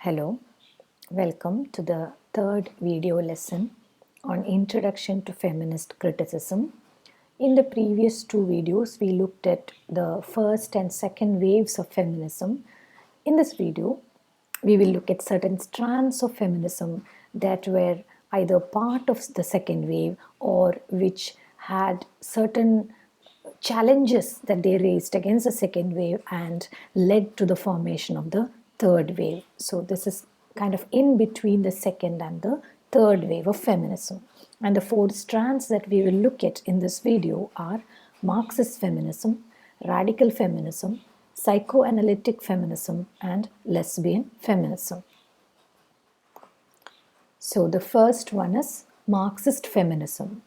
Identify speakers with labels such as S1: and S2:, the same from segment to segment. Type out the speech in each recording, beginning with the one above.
S1: Hello, welcome to the third video lesson on Introduction to Feminist Criticism. In the previous two videos, we looked at the first and second waves of feminism. In this video, we will look at certain strands of feminism that were either part of the second wave or which had certain challenges that they raised against the second wave and led to the formation of the third wave. So this is kind of in between the second and the third wave of feminism. And the four strands that we will look at in this video are Marxist feminism, radical feminism, psychoanalytic feminism, and lesbian feminism. So the first one is Marxist feminism.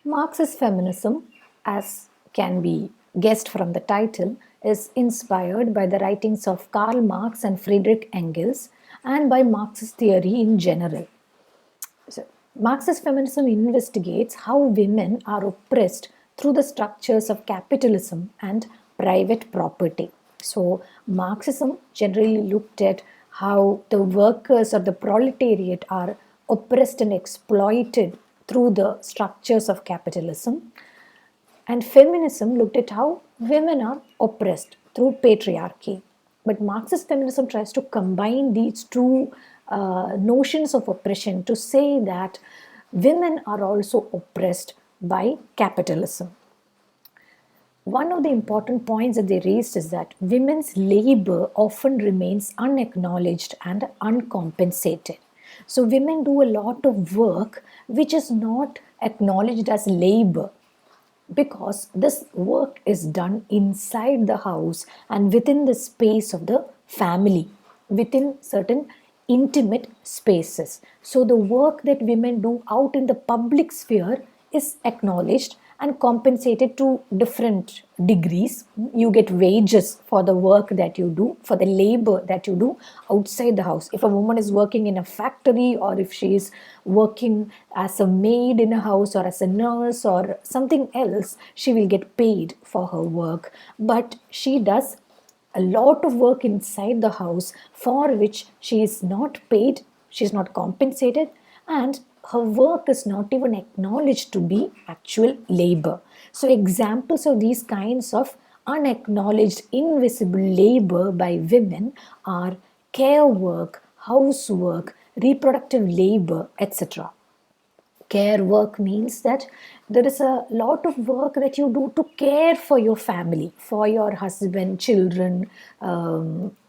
S1: Marxist feminism, as can be guessed from the title, is inspired by the writings of Karl Marx and Friedrich Engels and by Marxist theory in general. So, Marxist feminism investigates how women are oppressed through the structures of capitalism and private property. So, Marxism generally looked at how the workers or the proletariat are oppressed and exploited through the structures of capitalism. And feminism looked at how women are oppressed through patriarchy. But Marxist feminism tries to combine these two notions of oppression to say that women are also oppressed by capitalism. One of the important points that they raised is that women's labor often remains unacknowledged and uncompensated. So women do a lot of work which is not acknowledged as labor, because this work is done inside the house and within the space of the family, within certain intimate spaces. So the work that women do out in the public sphere is acknowledged and compensated to different degrees. You get wages for the work that you do, for the labor that you do outside the house. If a woman is working in a factory, or if she is working as a maid in a house or as a nurse or something else, she will get paid for her work. But she does a lot of work inside the house for which she is not paid, she is not compensated, and her work is not even acknowledged to be actual labor. So examples of these kinds of unacknowledged invisible labor by women are care work, housework, reproductive labor, etc. Care work means that there is a lot of work that you do to care for your family, for your husband, children,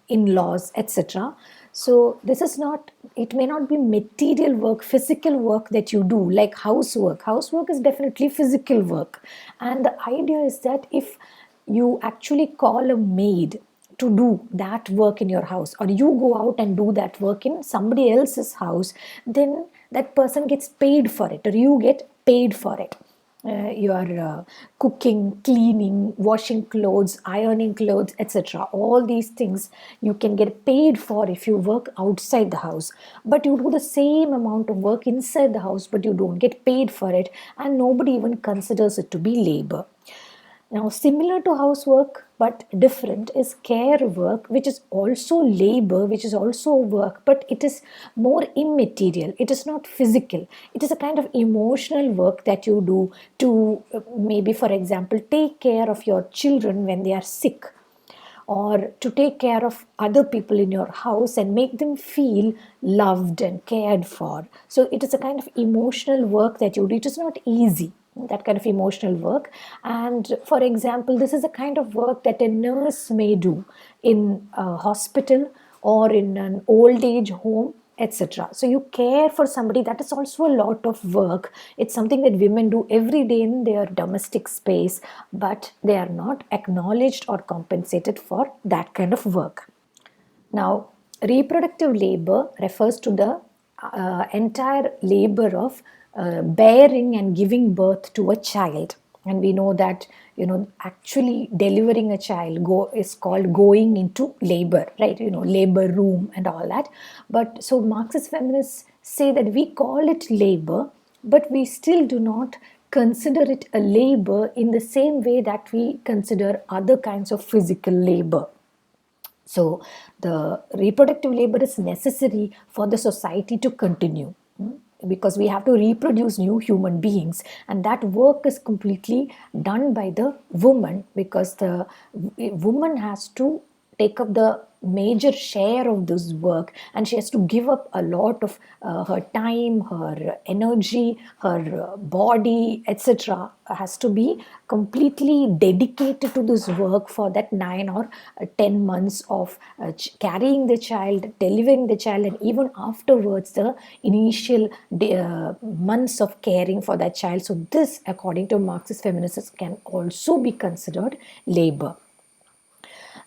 S1: in-laws, etc. So this is not, it may not be material work, physical work that you do, like housework. Housework is definitely physical work. And the idea is that if you actually call a maid to do that work in your house, or you go out and do that work in somebody else's house, then that person gets paid for it, or you get paid for it. You are cooking, cleaning, washing clothes, ironing clothes, etc. All these things you can get paid for if you work outside the house. But you do the same amount of work inside the house, but you don't get paid for it, and nobody even considers it to be labor. Now, similar to housework but different is care work, which is also labor, which is also work, but it is more immaterial. It is not physical. It is a kind of emotional work that you do to maybe, for example, take care of your children when they are sick, or to take care of other people in your house and make them feel loved and cared for. So it is a kind of emotional work that you do. It is not easy, that kind of emotional work. And for example, this is a kind of work that a nurse may do in a hospital or in an old age home, etc. So you care for somebody, that is also a lot of work. It's something that women do every day in their domestic space, but they are not acknowledged or compensated for that kind of work. Now, reproductive labor refers to the entire labor of bearing and giving birth to a child. And we know that, actually delivering a child is called going into labor, right? Labor room and all that. But so Marxist feminists say that we call it labor, but we still do not consider it a labor in the same way that we consider other kinds of physical labor. So the reproductive labor is necessary for the society to continue, because we have to reproduce new human beings, and that work is completely done by the woman, because the woman has to take up the major share of this work, and she has to give up a lot of her time, her energy, her body, etc., has to be completely dedicated to this work for that 9 or 10 months of carrying the child, delivering the child, and even afterwards the initial months of caring for that child. So this, according to Marxist feminists, can also be considered labor.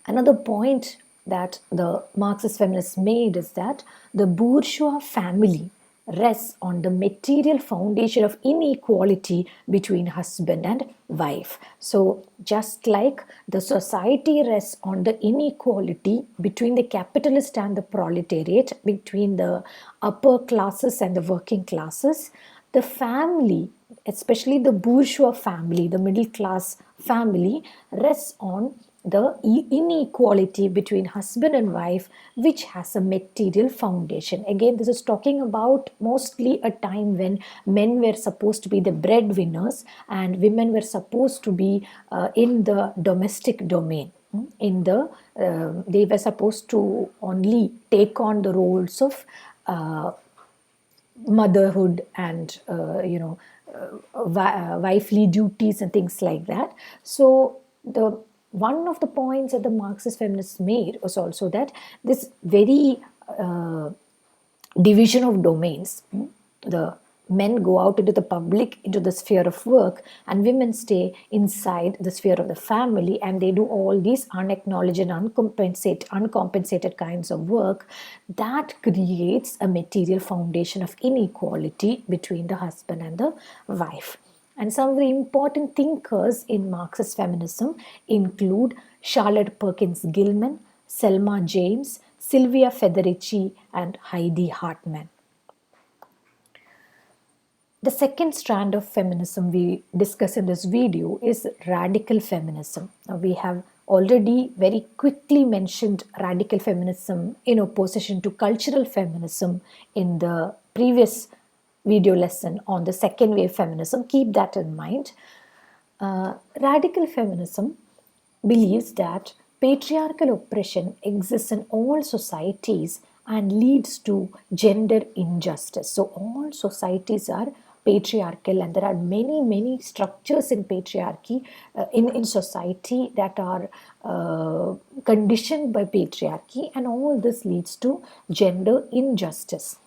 S1: Another point that the Marxist feminists made is that the bourgeois family rests on the material foundation of inequality between husband and wife. So, just like the society rests on the inequality between the capitalist and the proletariat, between the upper classes and the working classes, the family, especially the bourgeois family, the middle class family, rests on the inequality between husband and wife, which has a material foundation. Again, this is talking about mostly a time when men were supposed to be the breadwinners and women were supposed to be in the domestic domain. In the They were supposed to only take on the roles of motherhood and wifely duties and things like that. So the one of the points that the Marxist feminists made was also that this very division of domains, the men go out into the public, into the sphere of work, and women stay inside the sphere of the family, and they do all these unacknowledged and uncompensated kinds of work. That creates a material foundation of inequality between the husband and the wife. And some of the important thinkers in Marxist feminism include Charlotte Perkins Gilman, Selma James, Sylvia Federici, and Heidi Hartman. The second strand of feminism we discuss in this video is radical feminism. Now, we have already very quickly mentioned radical feminism in opposition to cultural feminism in the previous video lesson on the second wave feminism. Keep that in mind. Radical feminism believes that patriarchal oppression exists in all societies and leads to gender injustice. So, all societies are patriarchal, and there are many structures in patriarchy in society that are conditioned by patriarchy, and all this leads to gender injustice.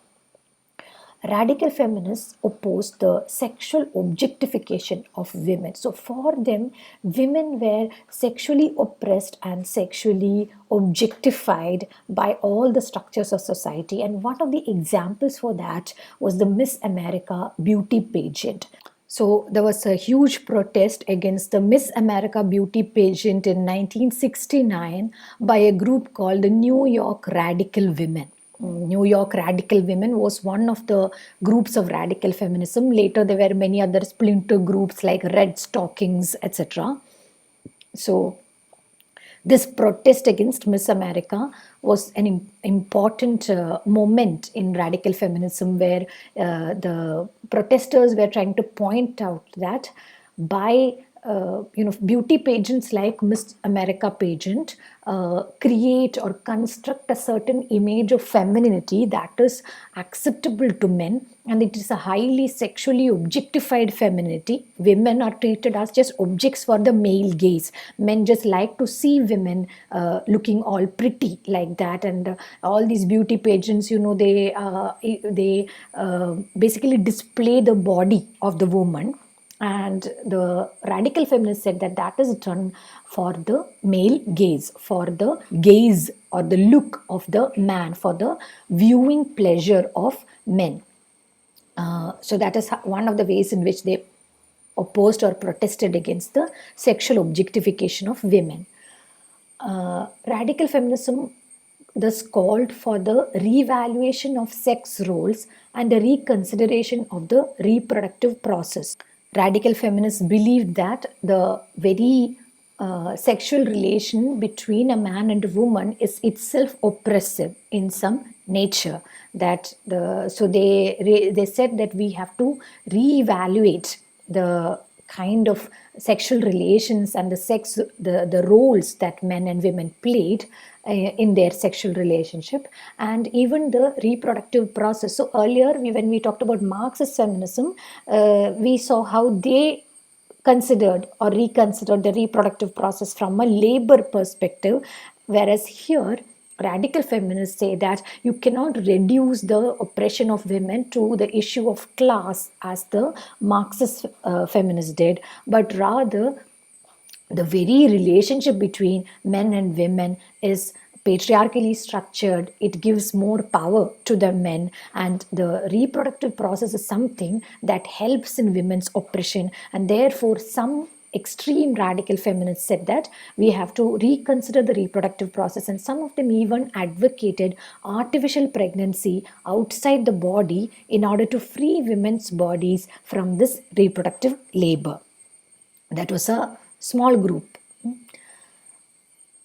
S1: Radical feminists oppose the sexual objectification of women. So, for them, women were sexually oppressed and sexually objectified by all the structures of society. And one of the examples for that was the Miss America beauty pageant. So there was a huge protest against the Miss America beauty pageant in 1969 by a group called the New York Radical Women. New York Radical Women was one of the groups of radical feminism. Later, there were many other splinter groups like Red Stockings, etc. So, this protest against Miss America was an important moment in radical feminism, where the protesters were trying to point out that by beauty pageants like Miss America pageant create or construct a certain image of femininity that is acceptable to men, and it is a highly sexually objectified femininity. Women are treated as just objects for the male gaze. Men just like to see women looking all pretty like that, and all these beauty pageants, they basically display the body of the woman. And the radical feminists said that that is done for the male gaze, for the gaze or the look of the man, for the viewing pleasure of men. So that is one of the ways in which they opposed or protested against the sexual objectification of women. Radical feminism thus called for the revaluation of sex roles and a reconsideration of the reproductive process. Radical feminists believed that the very sexual relation between a man and a woman is itself oppressive in some nature. That so they said that we have to reevaluate the kind of sexual relations and the roles that men and women played in their sexual relationship, and even the reproductive process. So earlier when we talked about Marxist feminism, we saw how they considered or reconsidered the reproductive process from a labor perspective, whereas here radical feminists say that you cannot reduce the oppression of women to the issue of class as the Marxist feminists did, but rather the very relationship between men and women is patriarchally structured. It gives more power to the men, and the reproductive process is something that helps in women's oppression. And therefore some extreme radical feminists said that we have to reconsider the reproductive process, and some of them even advocated artificial pregnancy outside the body in order to free women's bodies from this reproductive labor. That was a small group.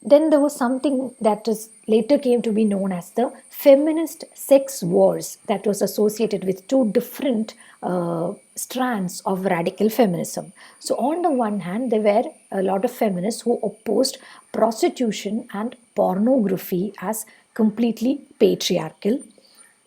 S1: Then there was something that is later came to be known as the feminist sex wars, that was associated with two different strands of radical feminism. So on the one hand, there were a lot of feminists who opposed prostitution and pornography as completely patriarchal.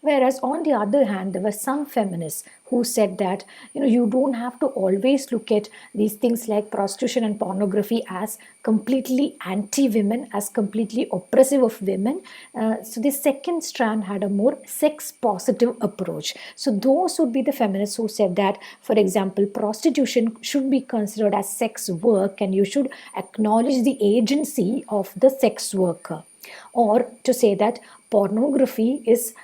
S1: Whereas on the other hand, there were some feminists who said that you don't have to always look at these things like prostitution and pornography as completely anti-women, as completely oppressive of women. So the second strand had a more sex-positive approach. So those would be the feminists who said that, for example, prostitution should be considered as sex work, and you should acknowledge the agency of the sex worker. Or to say that pornography is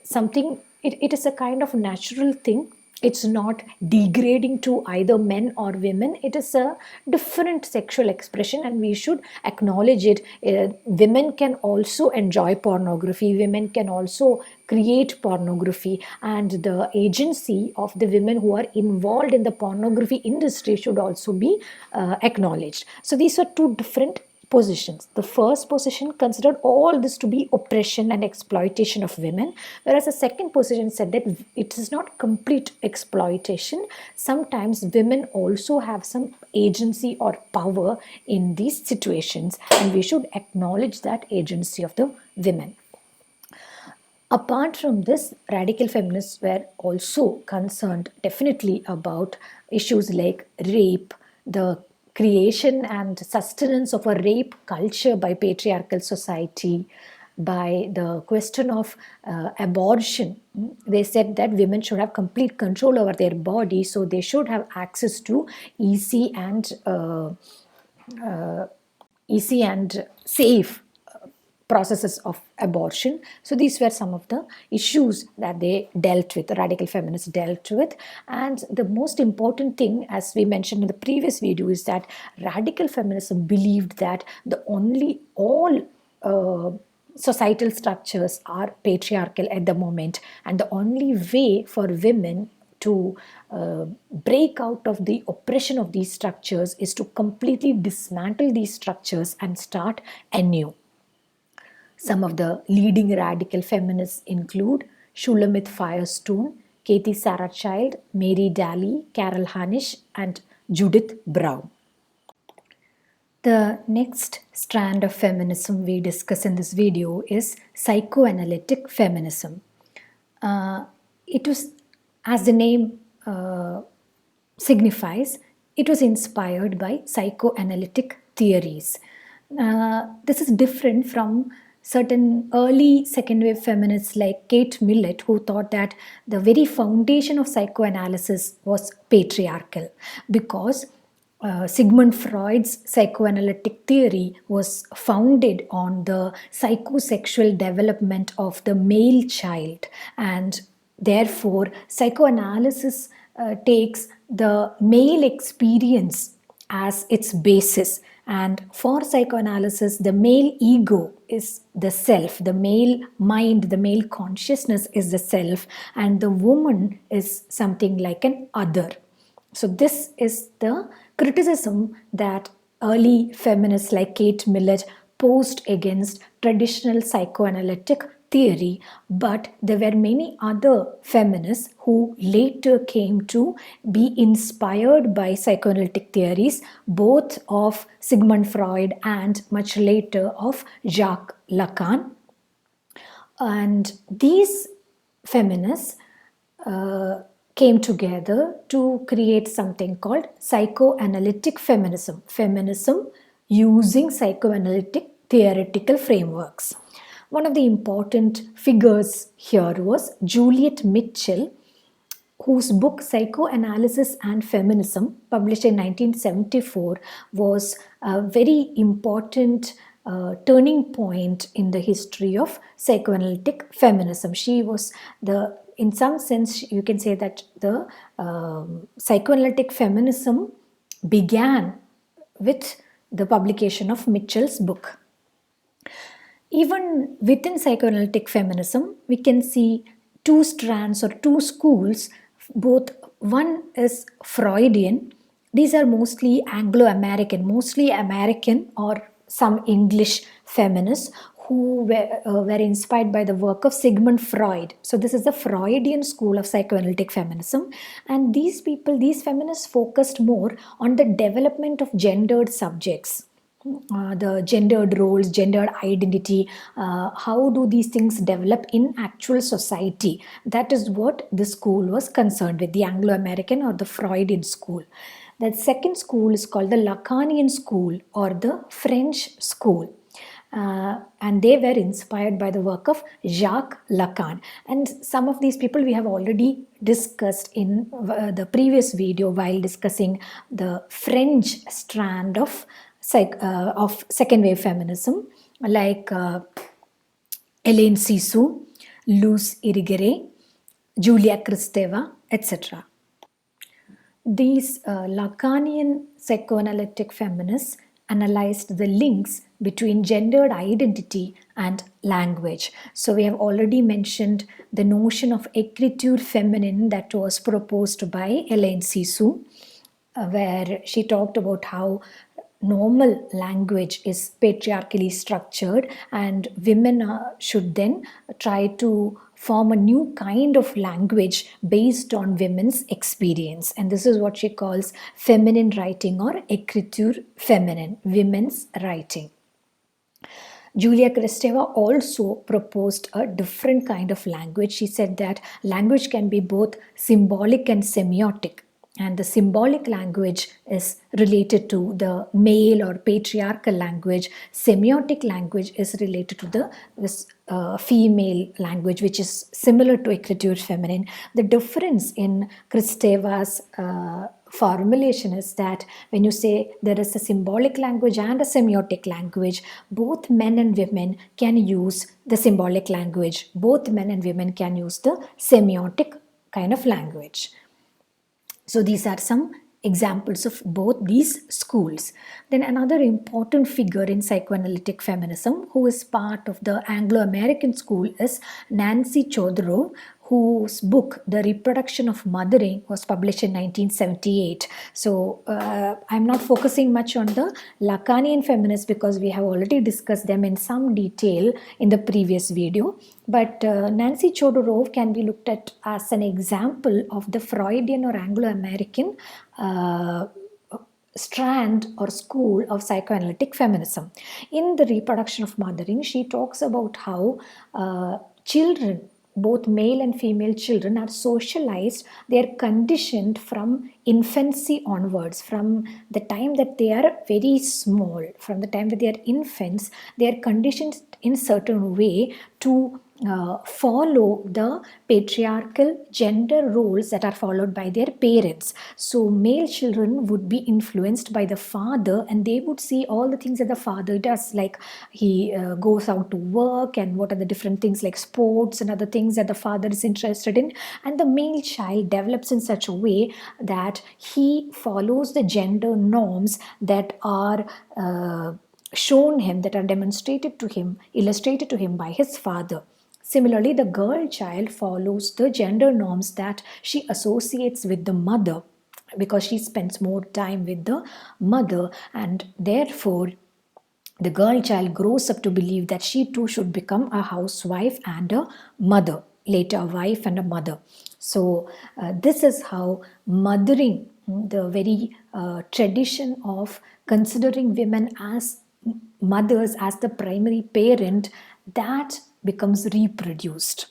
S1: something, it is a kind of natural thing. It's not degrading to either men or women. It is a different sexual expression and we should acknowledge it. Women can also enjoy pornography. Women can also create pornography, and the agency of the women who are involved in the pornography industry should also be acknowledged. So these are two different positions. The first position considered all this to be oppression and exploitation of women, whereas the second position said that it is not complete exploitation. Sometimes women also have some agency or power in these situations, and we should acknowledge that agency of the women. Apart from this, radical feminists were also concerned definitely about issues like rape, the creation and sustenance of a rape culture by patriarchal society, by the question of abortion. They said that women should have complete control over their body, so they should have access to easy and safe processes of abortion. So these were some of the issues that they dealt with, the radical feminists dealt with. And the most important thing, as we mentioned in the previous video, is that radical feminism believed that all societal structures are patriarchal at the moment, and the only way for women to break out of the oppression of these structures is to completely dismantle these structures and start anew. Some of the leading radical feminists include Shulamit Firestone, Katie Sarah Child, Mary Daly, Carol Hanisch, and Judith Brown. The next strand of feminism we discuss in this video is psychoanalytic feminism. It was, as the name signifies, it was inspired by psychoanalytic theories. This is different from certain early second wave feminists like Kate Millett, who thought that the very foundation of psychoanalysis was patriarchal, because Sigmund Freud's psychoanalytic theory was founded on the psychosexual development of the male child, and therefore psychoanalysis takes the male experience as its basis. And for psychoanalysis, the male ego is the self, the male mind, the male consciousness is the self, and the woman is something like an other. So this is the criticism that early feminists like Kate Millett posed against traditional psychoanalytic theory, but there were many other feminists who later came to be inspired by psychoanalytic theories, both of Sigmund Freud and much later of Jacques Lacan. And these feminists uh, came together to create something called psychoanalytic feminism, feminism using psychoanalytic theoretical frameworks. One of the important figures here was Juliet Mitchell, whose book Psychoanalysis and Feminism, published in 1974, was a very important turning point in the history of psychoanalytic feminism. She was in some sense, you can say that the psychoanalytic feminism began with the publication of Mitchell's book. Even within psychoanalytic feminism, we can see two strands or two schools. Both one is Freudian. These are mostly Anglo-American, mostly American or some English feminists who were inspired by the work of Sigmund Freud. So this is the Freudian school of psychoanalytic feminism. And these people, these feminists focused more on the development of gendered subjects, the gendered roles, gendered identity, how do these things develop in actual society? That is what the school was concerned with, the Anglo-American or the Freudian school. The second school is called the Lacanian school or the French school. And they were inspired by the work of Jacques Lacan. And some of these people we have already discussed in the previous video while discussing the French strand of second wave feminism, like Hélène Cixous, Luz Irigaray, Julia Kristeva, etc. These Lacanian psychoanalytic feminists analyzed the links between gendered identity and language. So we have already mentioned the notion of écriture féminine that was proposed by Hélène Cixous, where she talked about how normal language is patriarchally structured and women should then try to form a new kind of language based on women's experience. And this is what she calls feminine writing or écriture féminine, women's writing. Julia Kristeva also proposed a different kind of language. She said that language can be both symbolic and semiotic. And the symbolic language is related to the male or patriarchal language. Semiotic language is related to this female language, which is similar to écriture féminine. The difference in Kristeva's formulation is that when you say there is a symbolic language and a semiotic language, both men and women can use the symbolic language. Both men and women can use the semiotic kind of language. So these are some examples of both these schools. Then another important figure in psychoanalytic feminism who is part of the Anglo-American school is Nancy Chodorow, whose book The Reproduction of Mothering was published in 1978. So I'm not focusing much on the Lacanian feminists because we have already discussed them in some detail in the previous video. But Nancy Chodorow can be looked at as an example of the Freudian or Anglo-American strand or school of psychoanalytic feminism. In The Reproduction of Mothering, she talks about how children, both male and female children, are socialized, they are conditioned from infancy onwards, from the time that they are very small, from the time that they are infants, they are conditioned in certain way to follow the patriarchal gender roles that are followed by their parents. So male children would be influenced by the father and they would see all the things that the father does, like he goes out to work and what are the different things like sports and other things that the father is interested in, and the male child develops in such a way that he follows the gender norms that are shown him, that are demonstrated to him, illustrated to him by his father. Similarly, the girl child follows the gender norms that she associates with the mother. because she spends more time with the mother, and therefore the girl child grows up to believe that she too should become a housewife and a mother, later a wife and a mother. So, this is how mothering, the very tradition of considering women as mothers, as the primary parent, that becomes reproduced.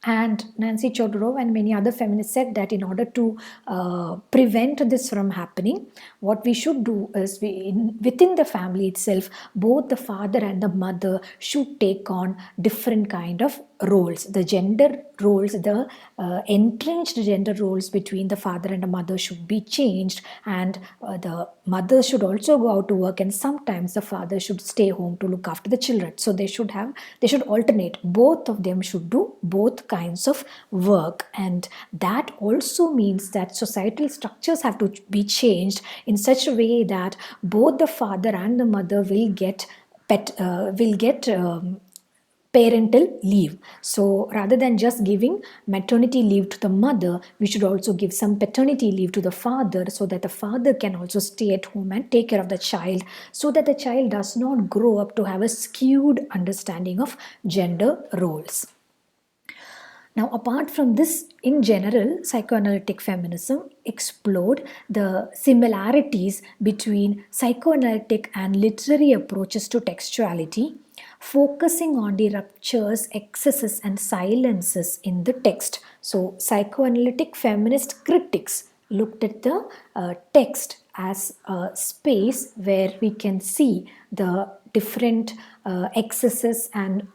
S1: And Nancy Chodorov and many other feminists said that in order to prevent this from happening, what we should do is within the family itself, both the father and the mother should take on different kind of roles. The gender roles, the entrenched gender roles between the father and the mother should be changed, and the mother should also go out to work, and sometimes the father should stay home to look after the children. So they should alternate. Both of them should do both kinds of work, and that also means that societal structures have to be changed in such a way that both the father and the mother will get parental leave. So rather than just giving maternity leave to the mother, we should also give some paternity leave to the father, so that the father can also stay at home and take care of the child, so that the child does not grow up to have a skewed understanding of gender roles. Now, apart from this, in general, psychoanalytic feminism explored the similarities between psychoanalytic and literary approaches to textuality, focusing on the ruptures, excesses, and silences in the text. So, psychoanalytic feminist critics looked at the text as a space where we can see the different excesses and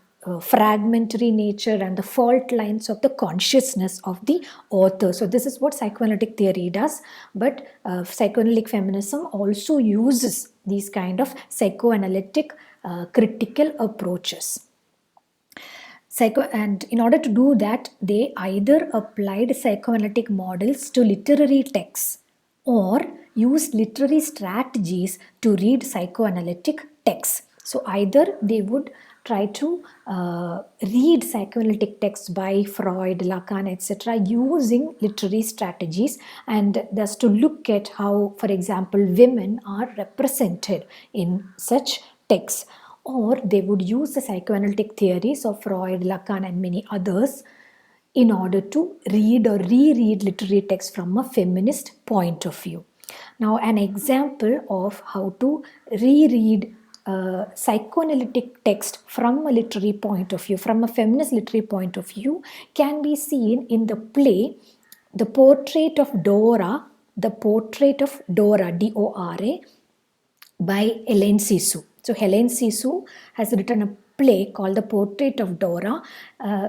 S1: fragmentary nature and the fault lines of the consciousness of the author. So this is what psychoanalytic theory does, but psychoanalytic feminism also uses these kind of psychoanalytic critical approaches. And in order to do that, they either applied psychoanalytic models to literary texts or used literary strategies to read psychoanalytic texts. So either they would try to read psychoanalytic texts by Freud, Lacan, etc., using literary strategies, and thus to look at how, for example, women are represented in such texts. Or they would use the psychoanalytic theories of Freud, Lacan, and many others in order to read or reread literary texts from a feminist point of view. Now, an example of how to reread psychoanalytic text from a literary point of view, from a feminist literary point of view, can be seen in the play The Portrait of Dora, D-O-R-A, by Hélène Cixous. So Hélène Cixous has written a play called The Portrait of Dora,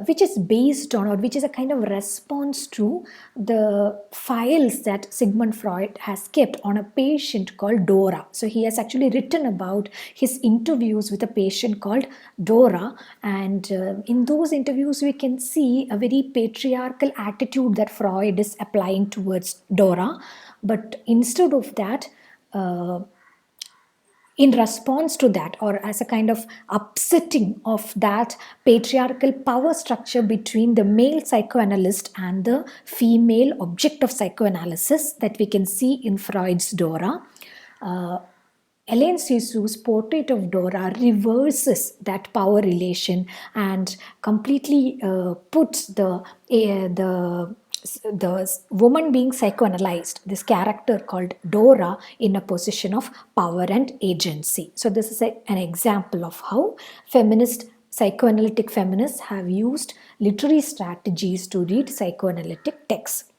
S1: which is based on, or which is a kind of response to the files that Sigmund Freud has kept on a patient called Dora. So he has actually written about his interviews with a patient called Dora, and in those interviews we can see a very patriarchal attitude that Freud is applying towards Dora. But instead of that, in response to that, or as a kind of upsetting of that patriarchal power structure between the male psychoanalyst and the female object of psychoanalysis that we can see in Freud's Dora, Hélène Cixous' Portrait of Dora reverses that power relation and completely puts the woman being psychoanalyzed, this character called Dora, in a position of power and agency. So this is an example of how psychoanalytic feminists have used literary strategies to read psychoanalytic texts.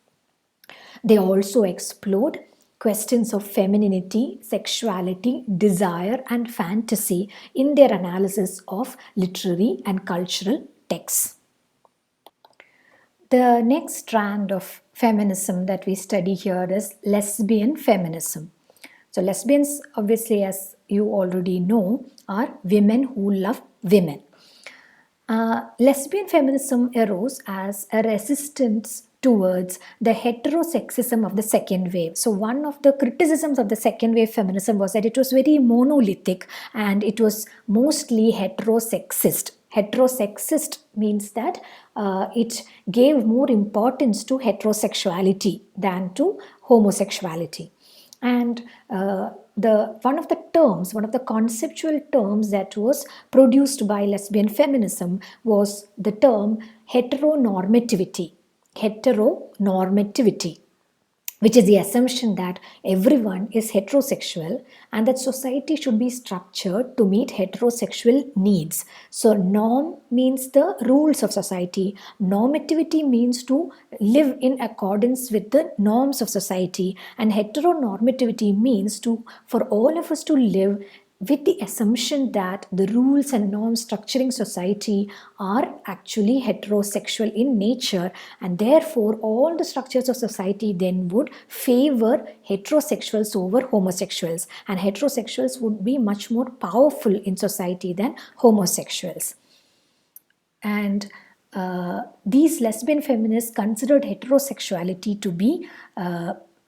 S1: They also explored questions of femininity, sexuality, desire, and fantasy in their analysis of literary and cultural texts. The next strand of feminism that we study here is lesbian feminism. So lesbians, obviously, as you already know, are women who love women. Lesbian feminism arose as a resistance towards the heterosexism of the second wave. So one of the criticisms of the second wave feminism was that it was very monolithic and it was mostly heterosexist. Heterosexist means that it gave more importance to heterosexuality than to homosexuality. And one of the conceptual terms that was produced by lesbian feminism was the term heteronormativity. Heteronormativity, which is the assumption that everyone is heterosexual and that society should be structured to meet heterosexual needs. So, norm means the rules of society, normativity means to live in accordance with the norms of society, and heteronormativity means to for all of us to live with the assumption that the rules and norms structuring society are actually heterosexual in nature, and therefore all the structures of society then would favor heterosexuals over homosexuals, and heterosexuals would be much more powerful in society than homosexuals. And these lesbian feminists considered heterosexuality to be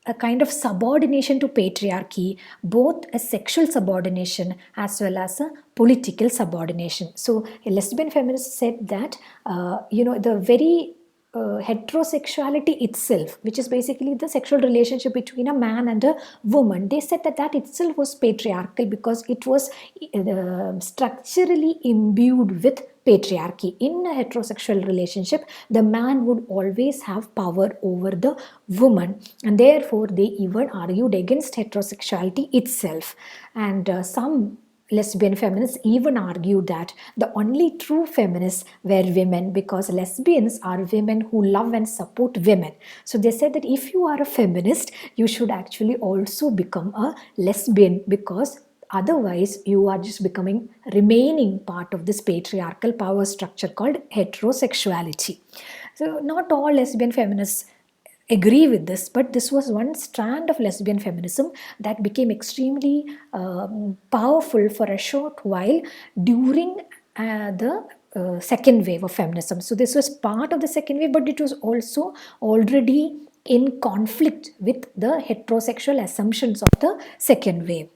S1: a kind of subordination to patriarchy, both a sexual subordination as well as a political subordination. So, a lesbian feminist said that, the very heterosexuality itself, which is basically the sexual relationship between a man and a woman, they said that that itself was patriarchal because it was structurally imbued with patriarchy. In a heterosexual relationship, the man would always have power over the woman, and therefore they even argued against heterosexuality itself. And some lesbian feminists even argue that the only true feminists were women, because lesbians are women who love and support women. So they said that if you are a feminist, you should actually also become a lesbian, because otherwise you are just remaining part of this patriarchal power structure called heterosexuality. So not all lesbian feminists agree with this, but this was one strand of lesbian feminism that became extremely powerful for a short while during the second wave of feminism. So this was part of the second wave, but it was also already in conflict with the heterosexual assumptions of the second wave.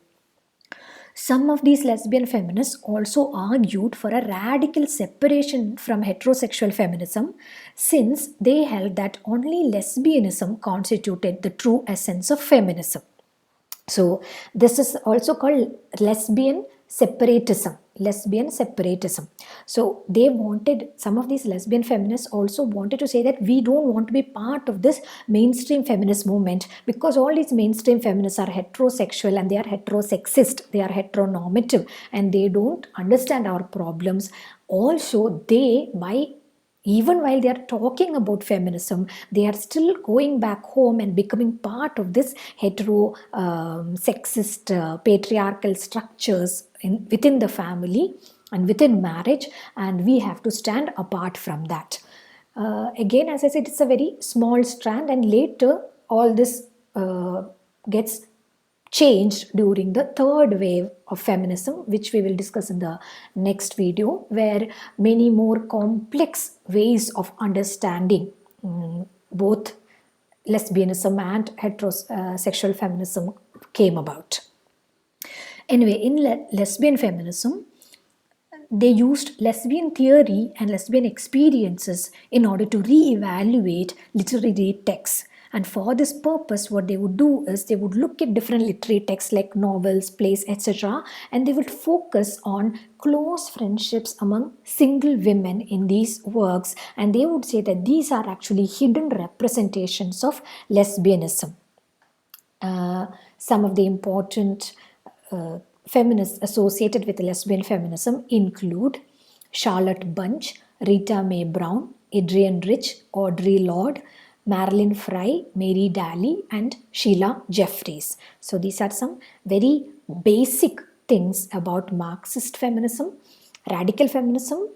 S1: Some of these lesbian feminists also argued for a radical separation from heterosexual feminism, since they held that only lesbianism constituted the true essence of feminism. So, this is also called lesbian separatism. Lesbian separatism. So, some of these lesbian feminists also wanted to say that we don't want to be part of this mainstream feminist movement, because all these mainstream feminists are heterosexual and they are heterosexist, they are heteronormative, and they don't understand our problems. Also, even while they are talking about feminism, they are still going back home and becoming part of this hetero sexist patriarchal structures within the family and within marriage, and we have to stand apart from that. Again, as I said, it's a very small strand, and later all this gets changed during the third wave of feminism, which we will discuss in the next video, where many more complex ways of understanding both lesbianism and heterosexual feminism came about. Anyway, in lesbian feminism, they used lesbian theory and lesbian experiences in order to re-evaluate literary texts. And for this purpose, what they would do is they would look at different literary texts like novels, plays, etc., and they would focus on close friendships among single women in these works, and they would say that these are actually hidden representations of lesbianism. Some of the important feminists associated with lesbian feminism include Charlotte Bunch, Rita Mae Brown, Adrienne Rich, Audre Lorde, Marilyn Frye, Mary Daly, and Sheila Jeffries. So these are some very basic things about Marxist feminism, radical feminism,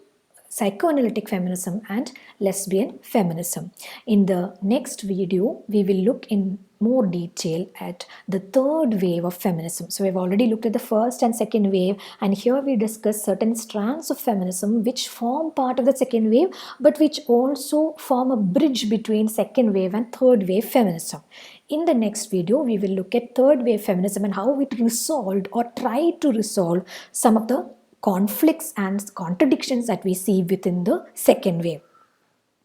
S1: psychoanalytic feminism, and lesbian feminism. In the next video, we will look in more detail at the third wave of feminism. So we've already looked at the first and second wave, and here we discuss certain strands of feminism which form part of the second wave, but which also form a bridge between second wave and third wave feminism. In the next video, we will look at third wave feminism and how it resolved or tried to resolve some of the conflicts and contradictions that we see within the second wave.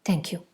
S1: Thank you.